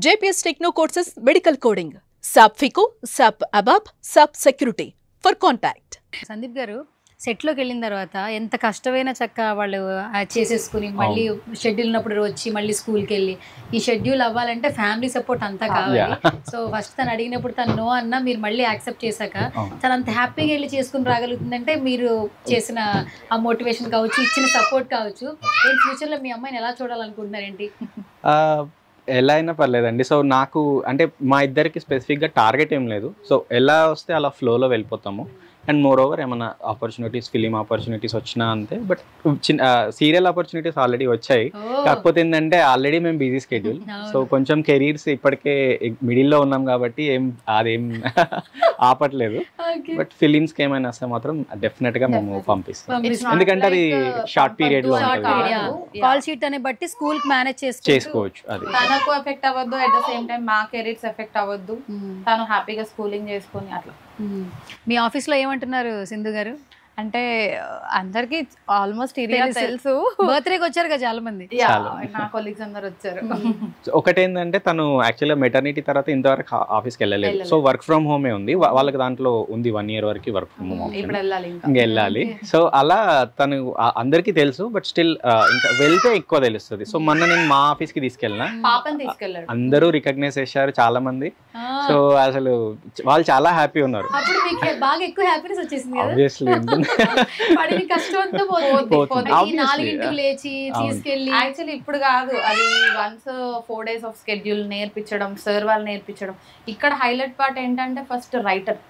JPS Techno courses medical coding, SAP FICO, SAP ABAP, SAP Security. For contact. Sandeep గారు సెట్లోకి వెళ్ళిన తర్వాత ఎంత కష్టమైన చక్క వాళ్ళు చేసేసుకుని మళ్ళీ షెడ్యూల్ ఉన్నప్పుడు వచ్చి మళ్ళీ స్కూల్కి వెళ్ళి ఈ షెడ్యూల్ అవ్వాలంటే ఫ్యామిలీ సపోర్ట్ అంతా కావాలి. సో ఫస్ట్ తను అడిగినప్పుడు తను నో అన్నా మీరు మళ్ళీ యాక్సెప్ట్ చేశాక తను అంత హ్యాపీగా వెళ్ళి చేసుకుని రాగలుగుతుందంటే మీరు చేసిన ఆ మోటివేషన్ కావచ్చు, ఇచ్చిన సపోర్ట్ కావచ్చు. ఏంటి ఫ్యూచర్లో మీ అమ్మాయిని ఎలా చూడాలనుకుంటున్నారేంటి? ఎలా అయినా పర్లేదండి. సో నాకు అంటే మా ఇద్దరికి స్పెసిఫిక్గా టార్గెట్ ఏం లేదు. సో ఎలా వస్తే అలా ఫ్లోలో వెళ్ళిపోతాము. అండ్ మోర్ ఓవర్ ఏమైనా ఆపర్చునిటీస్, ఫిలిం ఆపర్చునిటీస్ వచ్చినా అంతే. బట్ చిన్న సీరియల్ ఆపర్చునిటీస్ ఆల్రెడీ వచ్చాయి. కాకపోతే ఏంటంటే ఆల్రెడీ మేము బిజీ స్కెడ్యూల్. సో కొంచెం కెరీర్స్ ఇప్పటికే మిడిల్లో ఉన్నాం కాబట్టి అదేం ఆపట్లేదు. బట్ ఫిలిమ్స్కి ఏమైనా వస్తే మాత్రం డెఫినెట్గా మేము పంపిస్తాం. ఎందుకంటే అది షార్ట్ పీరియడ్ లో కాల్ షీట్ అనే బట్టి స్కూల్ మేనేజ్ చేసుకోవచ్చు. అది తనకు ఎఫెక్ట్ అవ్వద్దు, అట్ ద సేమ్ టైం మా కెరీర్స్ ఎఫెక్ట్ అవ్వద్దు. తను హ్యాపీగా స్కూలింగ్ చేసుకొని అట్లా. మీ ఆఫీస్ లో ఏమంటున్నారు సింధు గారు? అంటే అందరికి ఆల్మోస్ట్ ఏరియా తెలుసు. బర్త్డేకి వచ్చారు కదా చాలా మంది, నా కొలీగ్స్ అందరు వచ్చారు. ఒకటేంటంటే తను యాక్చువల్గా మెటర్నిటీ తర్వాత ఇంతవరకు ఆఫీస్కి వెళ్ళలేదు. సో వర్క్ ఫ్రమ్ హోమే ఉంది వాళ్ళకి. దాంట్లో ఉంది 1 year వరకు వర్క్ ఫ్రమ్ హోమ్. ఇప్పుడు ఇంకా వెళ్ళాలి. సో అలా తను అందరికీ తెలుసు. బట్ స్టిల్ ఇంకా వెళ్తే ఎక్కువ తెలుస్తుంది. సో మొన్న నేను మా ఆఫీస్ కి తీసుకెళ్ళినా, పాపని తీసుకెళ్ళాడు. అందరూ రికగ్నైజ్ చేశారు చాలా మంది. సో అసలు వాళ్ళు చాలా హ్యాపీ ఉన్నారు. బాగా ఎక్కువ హ్యాపీనెస్ వచ్చేసింది. ఆబ్వియస్లీ పడిన కష్టం అంతా పోతుంది. 4 లేచి తీసుకెళ్ళి. యాక్చువల్లీ ఇప్పుడు కాదు, అది వన్స్ 4 days ఆఫ్ స్కెడ్యూల్ నేర్పించడం, సార్ వాళ్ళు నేర్పించడం. ఇక్కడ హైలైట్ పార్ట్ ఏంటంటే ఫస్ట్ రైటర్.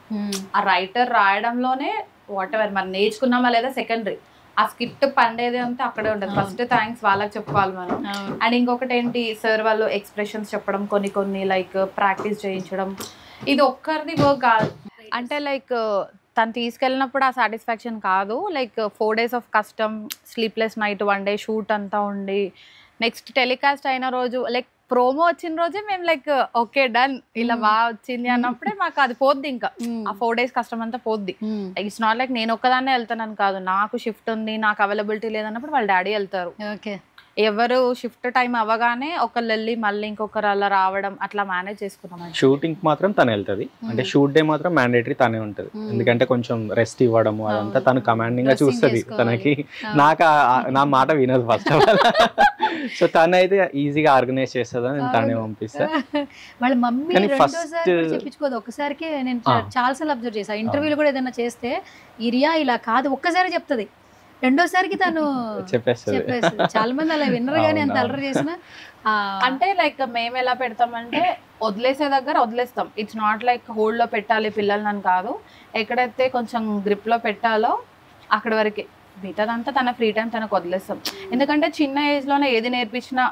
ఆ రైటర్ రాయడంలోనే వాట్ ఎవర్ మరి నేర్చుకున్నామా లేదా సెకండరీ. ఆ స్కిట్ పండేది అంతా అక్కడే ఉంటుంది. ఫస్ట్ థ్యాంక్స్ వాళ్ళకి చెప్పుకోవాలి మనం. అండ్ ఇంకొకటి ఏంటి, సార్ వాళ్ళు ఎక్స్ప్రెషన్స్ చెప్పడం, కొన్ని లైక్ ప్రాక్టీస్ చేయించడం. ఇది ఒక్కరిది వర్క్ కాదు. అంటే లైక్ తను తీసుకెళ్ళినప్పుడు ఆ సాటిస్ఫాక్షన్ కాదు. లైక్ 4 days ఆఫ్ కష్టం, స్లీప్లెస్ నైట్, 1 day షూట్ అంతా ఉండి నెక్స్ట్ టెలికాస్ట్ అయిన రోజు లైక్ ప్రోమో వచ్చిన రోజే మేము లైక్ ఓకే డన్, ఇలా బాగా వచ్చింది అన్నప్పుడే మాకు అది పోద్ది. ఇంకా ఆ 4 days కష్టం అంతా పోద్ది. ఇట్స్ నాట్ లైక్ నేను ఒక్కదాన్నే వెళ్తానని కాదు. నాకు షిఫ్ట్ ఉంది, నాకు అవైలబిలిటీ లేదన్నప్పుడు వాళ్ళ డాడీ వెళ్తారు. ఓకే, ఎవరు షిఫ్ట్ టైం అవ్వగానే ఒకళ్ళు వెళ్ళి మళ్ళీ ఇంకొకరు అలా రావడం, అట్లా మేనేజ్ చేసుకున్నాం. షూటింగ్ మాత్రం తను వెళ్తుంది. అంటే షూట్ డే మాత్రం మ్యాండేటరీ తనే ఉంటుంది. ఎందుకంటే కొంచెం రెస్ట్ ఇవ్వడము అదంతా తను కమాండింగ్ గా చూస్తుంది. తనకి నా మాట వినదు ఫస్ట్ ఆఫ్ ఆల్. సో తను అయితే ఈజీగా ఆర్గనైజ్ చేస్తుందని నేను తనే పంపిస్తా. వాళ్ళ మమ్మీ చెప్పించుకోదు. ఒక్కసారికి నేను చాలాసార్లు అబ్జర్వ్ చేశాను. ఇంటర్వ్యూలు కూడా ఏదైనా చేస్తే ఇరియా ఇలా కాదు ఒక్కసారి చెప్తుంది, రెండోసారికి తను చెప్పేస్తుంది. చాలా మంది అలా విన్నరు కానీ అంత అలర్ చేసిన. అంటే లైక్ మేము ఎలా పెడతామంటే వదిలేసే దగ్గర వదిలేస్తాం. ఇట్స్ నాట్ లైక్ హోల్డ్ లో పెట్టాలి పిల్లలని కాదు. ఎక్కడైతే కొంచెం గ్రిప్ లో పెట్టాలో అక్కడ వరకే, మిగతాదంతా తన ఫ్రీ టైం తనకు వదిలేస్తాం. ఎందుకంటే చిన్న ఏజ్ లోనే ఏది నేర్పించినా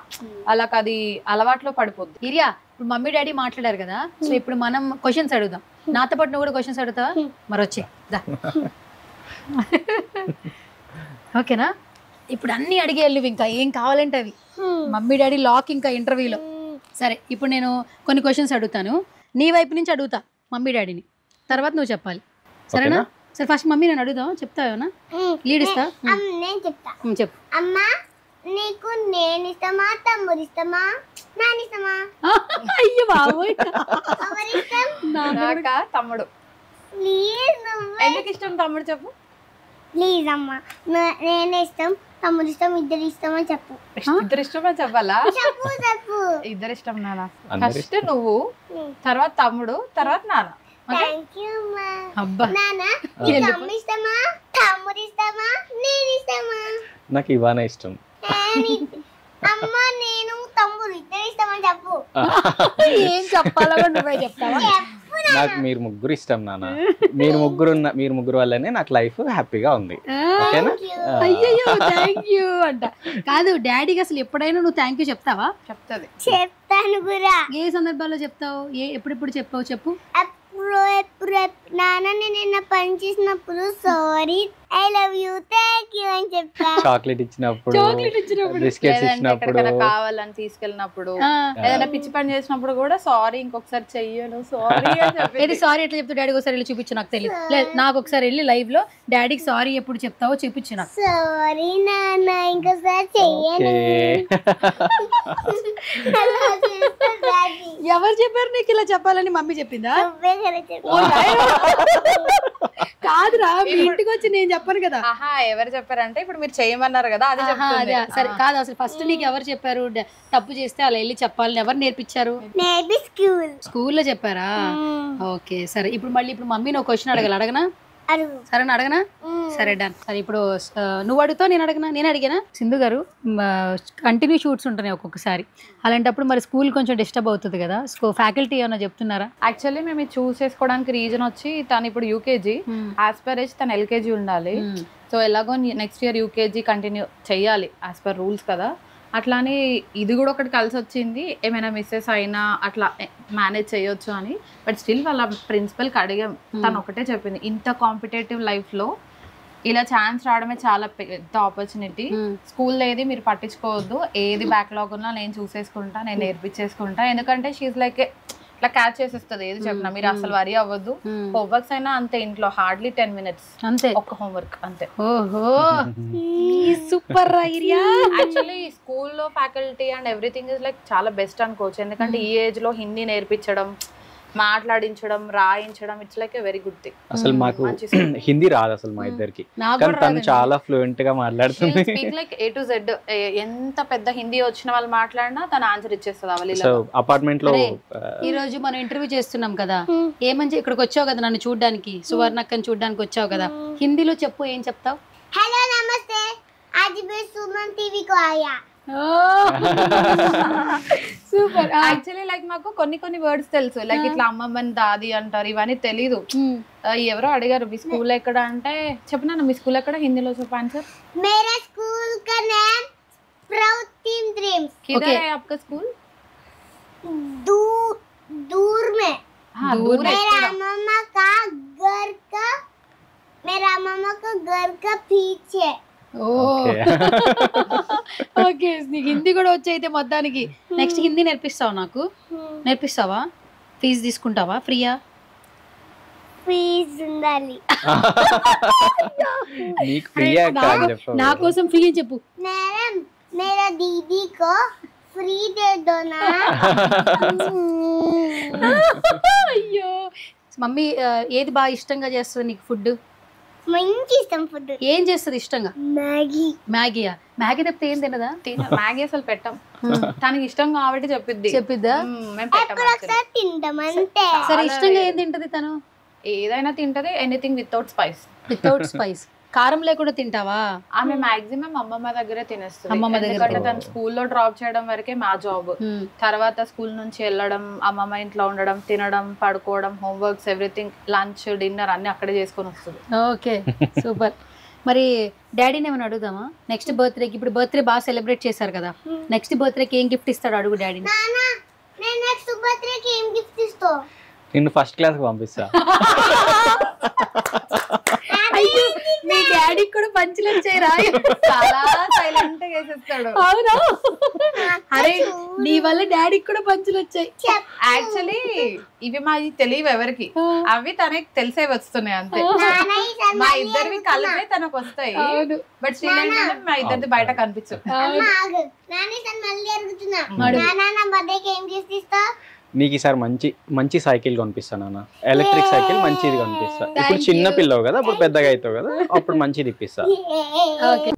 అలాగ అది అలవాట్లో పడిపోద్ది. ఇరియా ఇప్పుడు మమ్మీ డాడీ మాట్లాడారు కదా, సో ఇప్పుడు మనం క్వశ్చన్స్ అడుగుదాం. నాతో పాటు నువ్వు కూడా క్వశ్చన్స్ అడుగుతావా? మరి వచ్చే ఓకేనా? ఇప్పుడు అన్ని అడిగే వెళ్ళి ఇంకా ఏం కావాలంటే అవి మమ్మీ డాడీ లాక్. ఇంకా ఇంటర్వ్యూలో సరే ఇప్పుడు నేను కొన్ని క్వశ్చన్స్ అడుగుతాను, నీ వైపు నుంచి అడుగుతా మమ్మీ డాడీని, తర్వాత నువ్వు చెప్పాలి. సరేనా? సరే ఫస్ట్ మమ్మీ నేను అడుగుదాం, చెప్తావేనా? లీడ్ ఇస్తా. చెప్పు. అమ్మా నీకు నేను ఇష్టమా, తమ్ముడు ఇష్టమా, నాన్న ఇష్టమా? అయ్యో బాబోయ్, తమ్ముడు. ఎందుకు ఇష్టం తమ్ముడు చెప్పు. ప్లీజ్ అమ్మా, నేనే ఇష్టం, తమ్ముడు ఇష్టం, ఇద్దరు ఇష్టం అని చెప్పు. ఇద్దరు ఇష్టమని చెప్పాలా? చెప్పు. ఇద్దరు ఇష్టం నాన్న. ఫస్ట్ నువ్వు, తర్వాత తమ్ముడు, తర్వాత నాన్న. నాన్న తమ్ముడు ఇష్టమా, తమ్ముడు ఇష్టమా, నేను ఇష్టమా? నాకు ఇవానే ఇష్టం. అమ్మా నేను తమ్ముడు ఇద్దరు ఇష్టం అని చెప్పు. ఏం చెప్పాలో నువ్వే చెప్తావా? నాకు మీరు ముగ్గురు ఇష్టం నాన్న. మీరు ముగ్గురు వల్లనే నాకు లైఫ్ హ్యాపీగా ఉంది. ఓకేనా? అయ్యో థ్యాంక్ యూ అంట. కాదు డాడీకి అసలు ఎప్పుడైనా నువ్వు థ్యాంక్ యూ చెప్తావా? చెప్తాను కూడా. ఏ సందర్భాల్లో చెప్తావు? ఎప్పుడెప్పుడు చెప్పావు చెప్పు. ఎప్పుడు నాన్న నేను పని చేసినప్పుడు sorry, I love you, thank you అని చెప్తా. చాక్లెట్ ఇచ్చినప్పుడు, బిస్కెట్స్ ఇచ్చినప్పుడు, కావాలని తీసుకెళ్ళినప్పుడు, ఏదైనా పిచ్చి పని చేసినప్పుడు కూడా సారీ ఇంకొకసారి చెయ్యను సారీ అని చెప్పి. ఏది సారీ ఎట్లా చెప్తావు? డాడీకి ఒకసారి వెళ్ళి చూపించు, నాకు తెలియదు. లేదు నాకు ఒకసారి వెళ్ళి లైవ్ లో డాడీకి సారీ ఎప్పుడు చెప్తావో చూపించు నాకు. సారీ నాన్న ఇంకోసారి చెయ్యను. ఎవరు చెప్పారు నీకు ఇలా చెప్పాలని? మమ్మీ చెప్పిందా? నువ్వే కదా చెప్పు. ఓ నాయనా. కాదురా, మీ ఇంటికి వచ్చి నేను చెప్పాను కదా. ఆహా, ఎవరు చెప్పారంటే ఇప్పుడు మీరు చేయమన్నారు కదా, అది అదే సరే. కాదు, అసలు ఫస్ట్ నీకు ఎవరు చెప్పారు తప్పు చేస్తే అలా వెళ్ళి చెప్పాలని? ఎవరు నేర్పించారు? మేబీ స్కూల్లో చెప్పారా? ఓకే సరే. ఇప్పుడు మళ్ళీ ఇప్పుడు మమ్మీని ఒక క్వశ్చన్ అడగనా? అడుగు. సరే అడగనా? సరే డన్. సరే ఇప్పుడు నువ్వు అడుగుతావు, నేను అడగనా? నేను అడిగానా? సింధు గారు, కంటిన్యూ షూట్స్ ఉంటున్నాయి ఒక్కొక్కసారి, అలాంటప్పుడు మరి స్కూల్ కొంచెం డిస్టర్బ్ అవుతుంది కదా, ఫ్యాకల్టీ ఏమైనా చెప్తున్నారా? యాక్చువల్లీ మేము ఇది చూస్ చేసుకోవడానికి రీజన్ వచ్చి తను ఇప్పుడు యూకేజీ, యాజ్ పర్ ఏజ్ తను ఎల్కేజీ ఉండాలి. సో ఎలాగో నెక్స్ట్ ఇయర్ యూకేజీ కంటిన్యూ చెయ్యాలి యాజ్ పర్ రూల్స్ కదా. అట్లానే ఇది కూడా ఒకటి కలిసి వచ్చింది, ఏమైనా మిస్సెస్ అయినా అట్లా మేనేజ్ చేయొచ్చు అని. బట్ స్టిల్ వాళ్ళ ప్రిన్సిపల్కి అడిగాం, తను ఒకటే చెప్పింది, ఇంత కాంపిటేటివ్ లైఫ్లో ఇలా ఛాన్స్ రావడమే చాలా పెద్ద ఆపర్చునిటీ. స్కూల్లో ఏది మీరు పట్టించుకోవద్దు, ఏది బ్యాక్లాగ్ ఉన్నా నేను చూసేసుకుంటా, నేను నేర్పించేసుకుంటా. ఎందుకంటే షీఈ్ లైక్ ఇట్లా క్యాచ్ చేసేస్తుంది ఏది చెప్పినా. మీరు అసలు వరీ అవ్వద్దు. హోంవర్క్స్ అయినా అంతే, ఇంట్లో హార్డ్లీ 10 minutes అంతే, ఒక్క హోంవర్క్ అంతే. ఓహో సూపర్ ఐడియా. యాక్చువల్లీ స్కూల్లో faculty and everything is like చాలా బెస్ట్ అనుకోవచ్చు. ఎందుకంటే ఈ ఏజ్ లో హిందీ నేర్పించడం, మాట్లాడించడం, రాయించడం, it's like a very good thing. అసలు మాకు హిందీ రాదు అసలు మా ఇద్దరికి, కానీ తను చాలా ఫ్లూయెంట్ గా మాట్లాడుతుంది. Speak like A to Z. ఎంత పెద్ద హిందీ వచ్చిన వాళ్ళు మాట్లాడినా తను ఆన్సర్ ఇచ్చేస్తుంది. సో అపార్ట్మెంట్ లో ఈ రోజు మనం ఇంటర్వ్యూ చేస్తున్నాం కదా, ఏమని ఇక్కడికి వచ్చావు కదా నన్ను చూడడానికి, సువర్ణక్కని చూడడానికి వచ్చావు కదా, హిందీలో చెప్పు, ఏం చెప్తావు? हेलो नमस्ते, आज मैं सुमन टीवी को आया. సూపర్. యాక్చువల్లీ లైక్ మాకు కొన్ని వర్డ్స్ తెలుసు, లైక్ ఇట్లా అమ్మమ్మని దాది అంటారు, ఇవన్నీ తెలీదు. ఎవరో అడిగారు మీ స్కూల్ ఎక్కడ అంటే, చెప్పినా మీ స్కూల్ ఎక్కడ, హిందీలో చెప్పు ఆన్సర్. मेरा स्कूल का नाम प्राउड टीम ड्रीम्स. किधर है आपका स्कूल? दूर दूर में. हाँ, दूर है. मेरा मामा का घर पीछे. ఓకే, నీకు హిందీ కూడా వచ్చి అయితే మొత్తానికి. నెక్స్ట్ హిందీ నేర్పిస్తావా నాకు? నేర్పిస్తావా? ఫీజు తీసుకుంటావా? ఫ్రీయా? ఫీజు ఉండాలి. నా కోసం ఫ్రీ అని చెప్పు. मैडम मेरा दीदी को फ्री दे दो ना. అయ్యో మమ్మీ, ఏది బాగా ఇష్టంగా చేస్తుంది నీకు ఫుడ్? మంచి ఇష్టం ఫుడ్. ఏం చేస్తుంది ఇష్టంగా? మ్యాగీయా? మ్యాగీ తప్పితే ఏం తినదా? మ్యాగీ అసలు పెట్టాం, తనకి ఇష్టం కాబట్టి చెప్పిద్దా? మేము పెట్టాం. తింటాం అంతే. సరే, ఇష్టంగా ఏం తింటది తను? ఏదైనా తింటది, anything without spice. Without spice, కారం లేకుండా తింటావా? ఆమె మాక్సిమం అమ్మమ్మ దగ్గరే తినేస్తుంది. అమ్మమ్మ దగ్గర. ఎందుకంటే తను స్కూల్లో డ్రాప్ చేయడం వరకే మా జాబ్. తర్వాత స్కూల్ నుంచి వెళ్ళడం, అమ్మమ్మ ఇంట్లో ఉండడం, తినడం, పడుకోవడం, హోంవర్క్స్, ఎవ్రీథింగ్, లంచ్, డిన్నర్ అన్ని అక్కడే చేసుకొని వస్తుంది. Okay super. మరి డాడీని ఏమైనా అడుగుదామా? నెక్స్ట్ బర్త్డేకి, ఇప్పుడు బర్త్డే బాగా సెలబ్రేట్ చేశారు కదా, నెక్స్ట్ బర్త్డేకి ఏం గిఫ్ట్ ఇస్తాడు అడుగు డాడీని. నేను నెక్స్ట్ బర్త్డేకి ఏం గిఫ్ట్ ఇస్తావు? నిన్ను ఫస్ట్ క్లాస్ కి పంపిస్తా. అయ్యో, మీ డాడీకి కూడా పంచులు వచ్చాయిరా? చాలా సైలెంట్ గా వేసేస్తాడు. అవునా? అరే నీ వల్ల డాడీకి కూడా పంచులు వచ్చాయి. యాక్చువల్లీ ఇవి మాది తెలియవు ఎవరికి, అవి తనకి తెలిసే వస్తున్నాయి అంతే. మా ఇద్దరివి కలిపే తనకు వస్తాయి, బట్ స్టిల్ ఏంటంటే మా ఇద్దరిది బయట కనిపించు. నీకు ఈసారి మంచి సైకిల్ కొనిపిస్తాను అన్న, ఎలక్ట్రిక్ సైకిల్ మంచిది కొనిపిస్తా. ఇప్పుడు చిన్న పిల్లవు కదా, అప్పుడు పెద్దగా అవుతావు కదా, అప్పుడు మంచిది ఇప్పిస్తా. ఓకే.